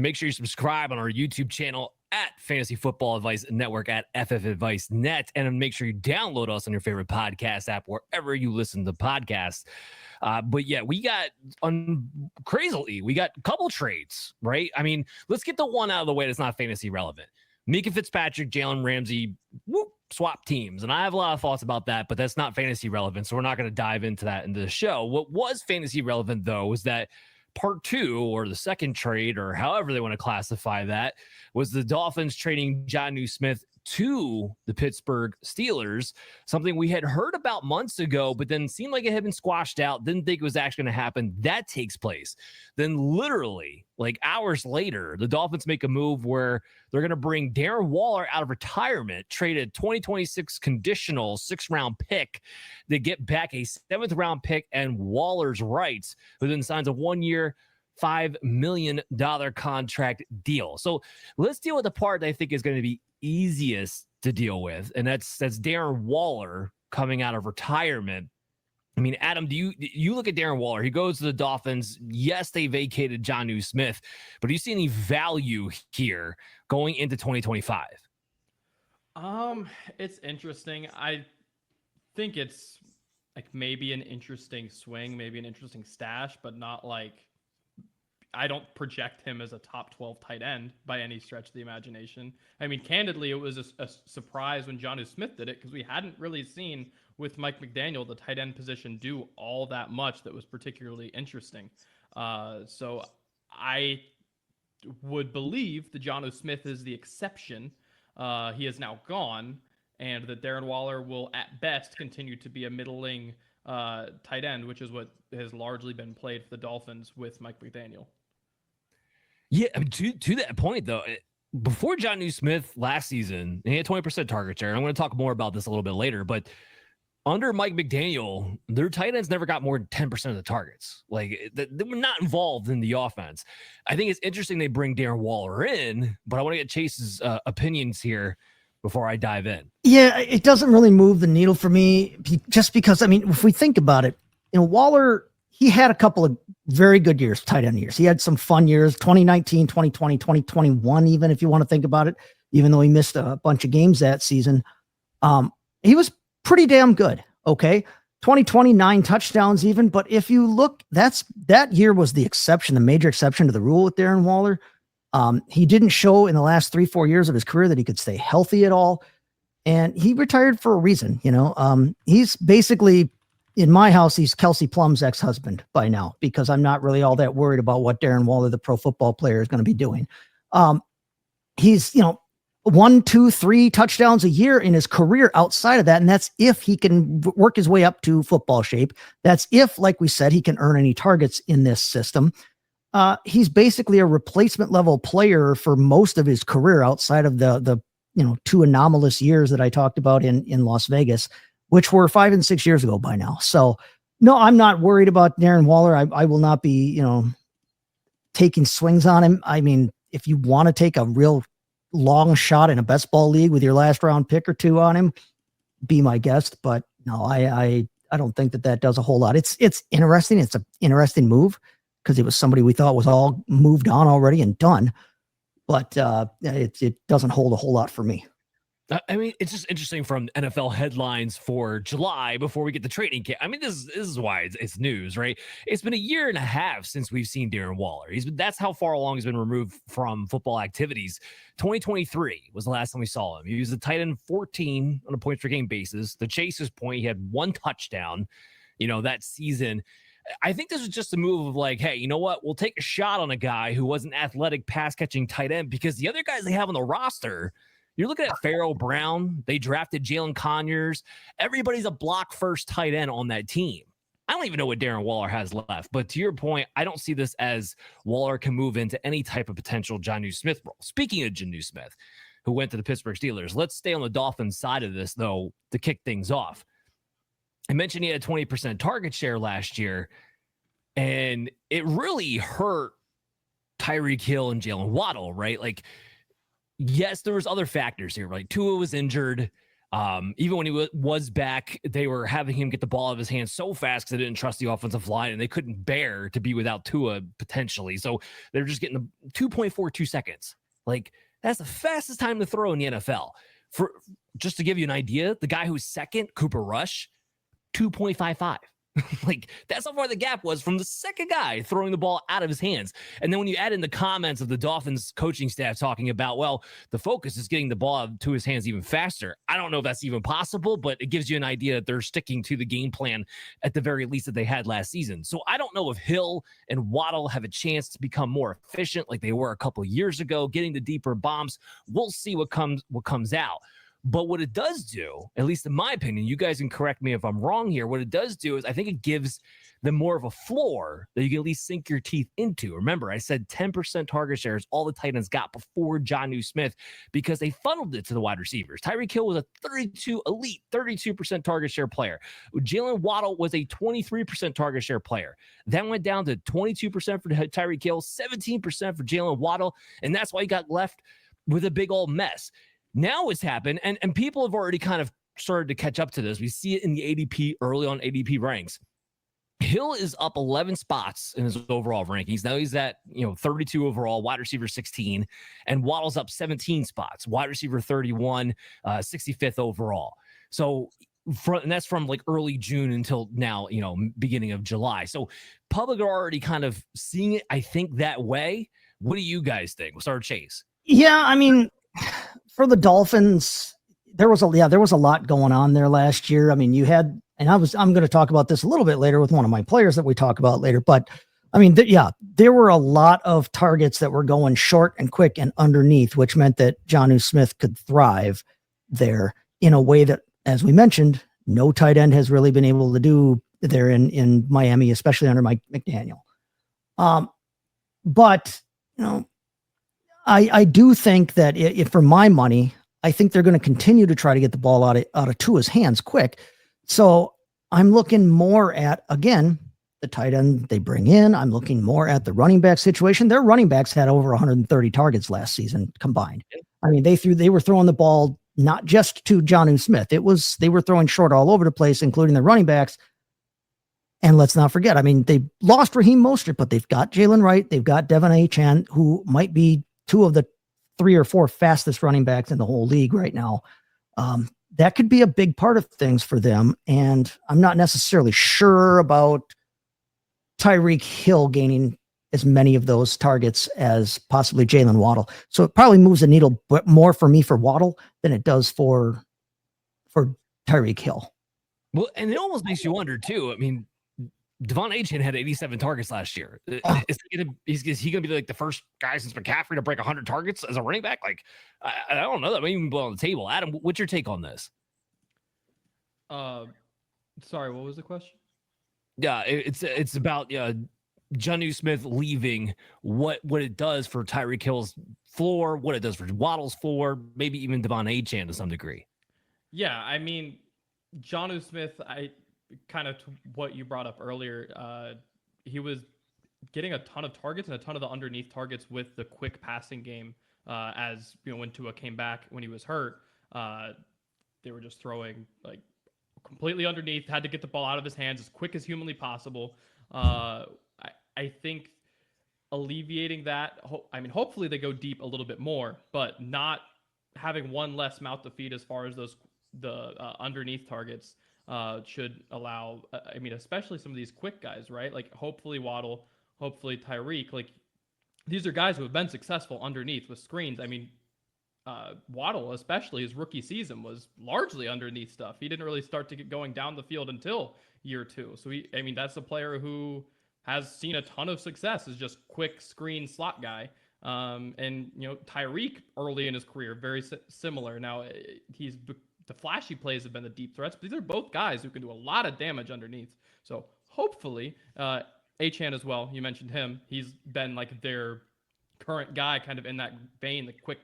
make sure you subscribe on our YouTube channel at Fantasy Football Advice Network at FF Advice Net, and make sure you download us on your favorite podcast app wherever you listen to podcasts. But yeah, we got crazily, we got a couple trades, right? I mean, let's get the one out of the way that's not fantasy relevant. Mika Fitzpatrick, Jalen Ramsey, swap teams. And I have a lot of thoughts about that, but that's not fantasy relevant. So we're not going to dive into that into the show. What was fantasy relevant, though, was that part two, or the second trade, or however they want to classify that, was the Dolphins trading Jonnu Smith to the Pittsburgh Steelers, something we had heard about months ago, but then seemed like it had been squashed out. Didn't think it was actually going to happen. That takes place. Then literally, like hours later, the Dolphins make a move where they're going to bring Darren Waller out of retirement, trade a 2026 conditional 6th-round pick to get back a 7th-round pick and Waller's rights, who then signs a 1-year, $5 million contract deal. So let's deal with the part that I think is going to be easiest to deal with, and that's Darren Waller coming out of retirement. I mean, Adam, do you look at Darren Waller? He goes to the Dolphins. Yes, they vacated Jonnu Smith, but do you see any value here going into 2025? It's interesting. I think it's like maybe an interesting swing, maybe an interesting stash, but not like, I don't project him as a top 12 tight end by any stretch of the imagination. I mean, candidly, it was a surprise when Jonnu Smith did it, because we hadn't really seen with Mike McDaniel the tight end position do all that much that was particularly interesting. So I would believe that Jonnu Smith is the exception. He is now gone, and that Darren Waller will at best continue to be a middling tight end, which is what has largely been played for the Dolphins with Mike McDaniel. Yeah, I mean, to that point, though, before Jonnu Smith last season, he had 20% target share. And I'm going to talk more about this a little bit later, but under Mike McDaniel, their tight ends never got more than 10% of the targets. Like, they were not involved in the offense. I think it's interesting they bring Darren Waller in, but I want to get Chase's opinions here before I dive in. Yeah, it doesn't really move the needle for me, just because, I mean, if we think about it, Waller, he had a couple of very good years, tight end years. He had some fun years, 2019, 2020, 2021, even if you want to think about it, even though he missed a bunch of games that season. He was pretty damn good. Okay. 2029 touchdowns even. But if you look, that year was the exception, the major exception to the rule with Darren Waller. He didn't show in the last 3-4 years of his career that he could stay healthy at all. And he retired for a reason. He's basically, in my house, he's Kelsey Plum's ex-husband by now, because I'm not really all that worried about what Darren Waller, the pro football player, is going to be doing. He's, 1, 2, 3 touchdowns a year in his career outside of that. And that's if he can work his way up to football shape. That's if, like we said, he can earn any targets in this system. He's basically a replacement level player for most of his career outside of the 2 anomalous years that I talked about in Las Vegas, which were 5 and 6 years ago by now. So no, I'm not worried about Darren Waller. I will not be, taking swings on him. I mean, if you want to take a real long shot in a best ball league with your last round pick or 2 on him, be my guest. But no, I don't think that does a whole lot. It's interesting. It's an interesting move because it was somebody we thought was all moved on already and done. But it doesn't hold a whole lot for me. I mean, it's just interesting from NFL headlines for July before we get the trading camp. I mean, this is why it's news, right? It's been 1.5 years since we've seen Darren Waller. That's how far along he's been removed from football activities. 2023 was the last time we saw him. He was a tight end 14 on a points per game basis. The Chase's point, he had 1 touchdown, that season. I think this was just a move of like, hey, you know what? We'll take a shot on a guy who was an athletic pass catching tight end, because the other guys they have on the roster, you're looking at Pharaoh Brown. They drafted Jalen Conyers. Everybody's a block first tight end on that team. I don't even know what Darren Waller has left. But to your point, I don't see this as Waller can move into any type of potential Jonnu Smith role. Speaking of Jonnu Smith, who went to the Pittsburgh Steelers, let's stay on the Dolphins side of this, though, to kick things off. I mentioned he had a 20% target share last year, and it really hurt Tyreek Hill and Jaylen Waddle, right? Like, yes, there was other factors here. Like Tua was injured. Even when he was back, they were having him get the ball out of his hands so fast because they didn't trust the offensive line and they couldn't bear to be without Tua potentially. So they're just getting the 2.42 seconds. Like, that's the fastest time to throw in the NFL. For just to give you an idea, the guy who's second, Cooper Rush, 2.55. Like, that's how far the gap was from the second guy throwing the ball out of his hands. And then when you add in the comments of the Dolphins coaching staff talking about, well, the focus is getting the ball to his hands even faster. I don't know if that's even possible, but it gives you an idea that they're sticking to the game plan at the very least that they had last season. So I don't know if Hill and Waddle have a chance to become more efficient like they were a couple of years ago, getting the deeper bombs. We'll see what comes out. But what it does do, at least in my opinion, you guys can correct me if I'm wrong here, what it does do is I think it gives them more of a floor that you can at least sink your teeth into. Remember, I said 10% target shares all the tight ends got before Jonnu Smith because they funneled it to the wide receivers. Tyreek Hill was a elite 32% target share player. Jaylen Waddle was a 23% target share player. That went down to 22% for Tyreek Hill, 17% for Jaylen Waddle, and that's why he got left with a big old mess. Now it's happened, and people have already kind of started to catch up to this. We see it in the ADP, early on ADP ranks. Hill is up 11 spots in his overall rankings. Now he's at 32 overall, wide receiver 16, and Waddle's up 17 spots, wide receiver 31, 65th overall. So and that's from like early June until now, beginning of July. So public are already kind of seeing it, I think, that way. What do you guys think? We'll start with Chase. Yeah, I mean, for the Dolphins, there was a lot going on there last year. I mean, you had, and I'm going to talk about this a little bit later with one of my players that we talk about later, but I mean, there were a lot of targets that were going short and quick and underneath, which meant that Jonnu Smith could thrive there in a way that, as we mentioned, no tight end has really been able to do there in Miami, especially under Mike McDaniel. But I do think that if for my money, I think they're going to continue to try to get the ball out of Tua's hands quick. So I'm looking more at, again, the tight end they bring in. I'm looking more at the running back situation. Their running backs had over 130 targets last season combined. I mean, they were throwing the ball not just to Jonnu Smith. They were throwing short all over the place, including the running backs. And let's not forget, I mean, they lost Raheem Mostert, but they've got Jalen Wright. They've got Devon Achane, who might be two of the 3 or 4 fastest running backs in the whole league right now. That could be a big part of things for them. And I'm not necessarily sure about Tyreek Hill gaining as many of those targets as possibly Jaylen Waddle. So it probably moves the needle more for me for Waddle than it does for Tyreek Hill. Well, and it almost makes you wonder too. I mean, Devon Achane had 87 targets last year. Is he going to be like the first guy since McCaffrey to break 100 targets as a running back? Like, I don't know. That may even be on the table. Adam, what's your take on this? Sorry, what was the question? Yeah, it's about Jonnu Smith leaving, what it does for Tyreek Hill's floor, what it does for Waddle's floor, maybe even Devon Achane to some degree. Yeah, I mean, Jonnu Smith, kind of what you brought up earlier, he was getting a ton of targets and a ton of the underneath targets with the quick passing game. As when Tua came back when he was hurt, they were just throwing like completely underneath, had to get the ball out of his hands as quick as humanly possible. I think alleviating that, hopefully they go deep a little bit more, but not having one less mouth to feed as far as the underneath targets should allow, especially some of these quick guys, right? Like hopefully Waddle, hopefully Tyreek, like these are guys who have been successful underneath with screens. I mean, Waddle, especially his rookie season, was largely underneath stuff. He didn't really start to get going down the field until year 2. So that's a player who has seen a ton of success as just quick screen slot guy. Tyreek early in his career, very similar. Now the flashy plays have been the deep threats, but these are both guys who can do a lot of damage underneath. So hopefully, Achane as well, you mentioned him. He's been like their current guy, kind of in that vein, the quick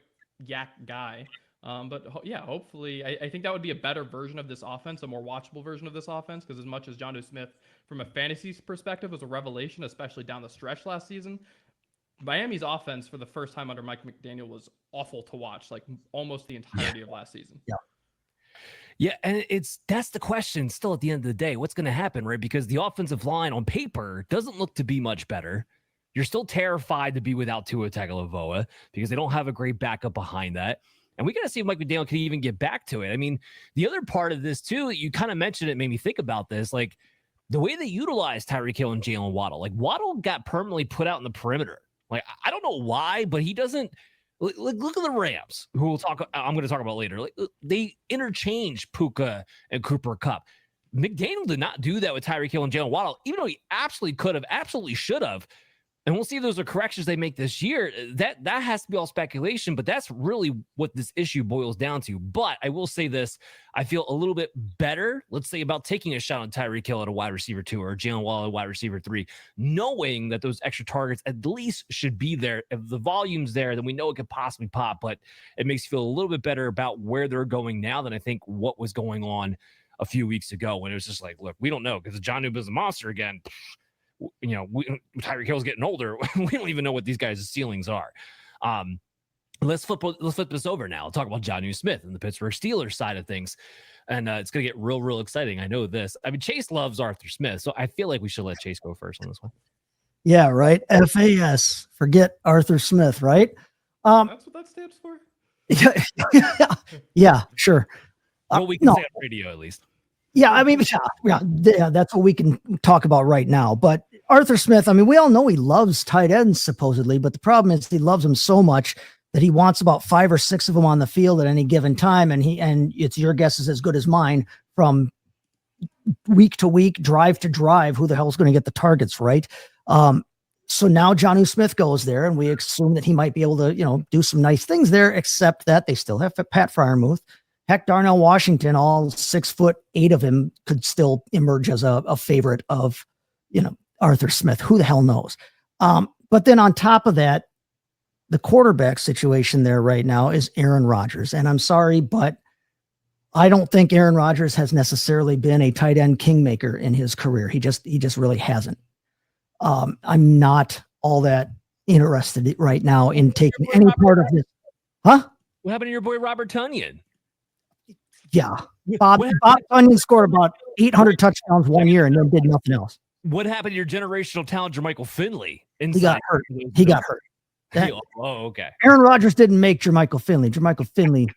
yak guy. Hopefully, I think that would be a better version of this offense, a more watchable version of this offense, because as much as Jonnu Smith, from a fantasy perspective, was a revelation, especially down the stretch last season, Miami's offense for the first time under Mike McDaniel was awful to watch, like almost the entirety of last season. Yeah. Yeah, and that's the question still at the end of the day. What's going to happen, right? Because the offensive line on paper doesn't look to be much better. You're still terrified to be without Tua Tagovailoa because they don't have a great backup behind that. And we got to see if Mike McDaniel can even get back to it. I mean, the other part of this too, you kind of mentioned it, made me think about this, like the way they utilize Tyreek Hill and Jaylen Waddle. Like Waddle got permanently put out in the perimeter. Like I don't know why, but he doesn't. Look at the Rams, who I'm going to talk about later. Like, they interchange Puka and Cooper Kupp. McDaniel did not do that with Tyreek Hill and Jaylen Waddle, even though he absolutely could have, absolutely should have. And we'll see if those are corrections they make this year. That has to be all speculation, but that's really what this issue boils down to. But I will say this, I feel a little bit better, let's say, about taking a shot on Tyreek Hill at a wide receiver 2 or Jaylen Waddle at a wide receiver 3, knowing that those extra targets at least should be there. If the volume's there, then we know it could possibly pop, but it makes you feel a little bit better about where they're going now than I think what was going on a few weeks ago when it was just like, look, we don't know because Jonnu is a monster again. You know, Tyreek Hill's getting older. We don't even know what these guys' ceilings are. Let's flip this over now. I'll talk about Jonnu Smith and the Pittsburgh Steelers side of things. And it's going to get real exciting. I know this. I mean, Chase loves Arthur Smith, so I feel like we should let Chase go first on this one. Yeah, right. FAS. Forget Arthur Smith, right? That's what that stands for? Yeah, sure. Well, we can say on radio at least. Yeah, I mean, yeah, that's what we can talk about right now. But Arthur Smith, I mean, we all know he loves tight ends supposedly, but the problem is he loves them so much that he wants about 5 or 6 of them on the field at any given time, and it's your guess is as good as mine from week to week, drive to drive. Who the hell is going to get the targets, right? So now Jonnu Smith goes there, and we assume that he might be able to, do some nice things there. Except that they still have Pat Freiermuth. Heck, Darnell Washington, all 6'8" of him, could still emerge as a favorite of, Arthur Smith. Who the hell knows? But then on top of that, the quarterback situation there right now is Aaron Rodgers. And I'm sorry, but I don't think Aaron Rodgers has necessarily been a tight end kingmaker in his career. He just really hasn't. I'm not all that interested right now in taking any part of this. Huh? What happened to your boy Robert Tonyan? Yeah. Bob Tonyan scored about 800 touchdowns one year and then did nothing else. What happened to your generational talent, Jermichael Finley? He got hurt. Okay. Aaron Rodgers didn't make Jermichael Finley. Jermichael Finley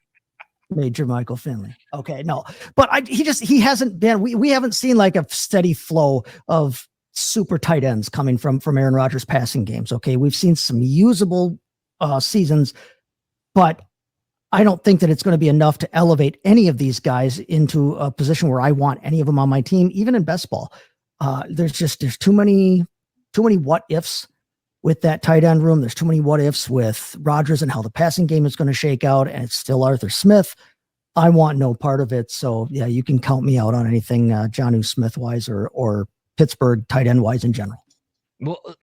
made Jermichael Finley. Okay, no. But he hasn't been, we haven't seen like a steady flow of super tight ends coming from Aaron Rodgers passing games. Okay. We've seen some usable seasons, but I don't think that it's going to be enough to elevate any of these guys into a position where I want any of them on my team, even in best ball. There's too many what ifs with that tight end room. There's too many what ifs with Rodgers and how the passing game is going to shake out. And it's still Arthur Smith. I want no part of it. So yeah, you can count me out on anything Jonnu Smith wise or Pittsburgh tight end wise in general. Well,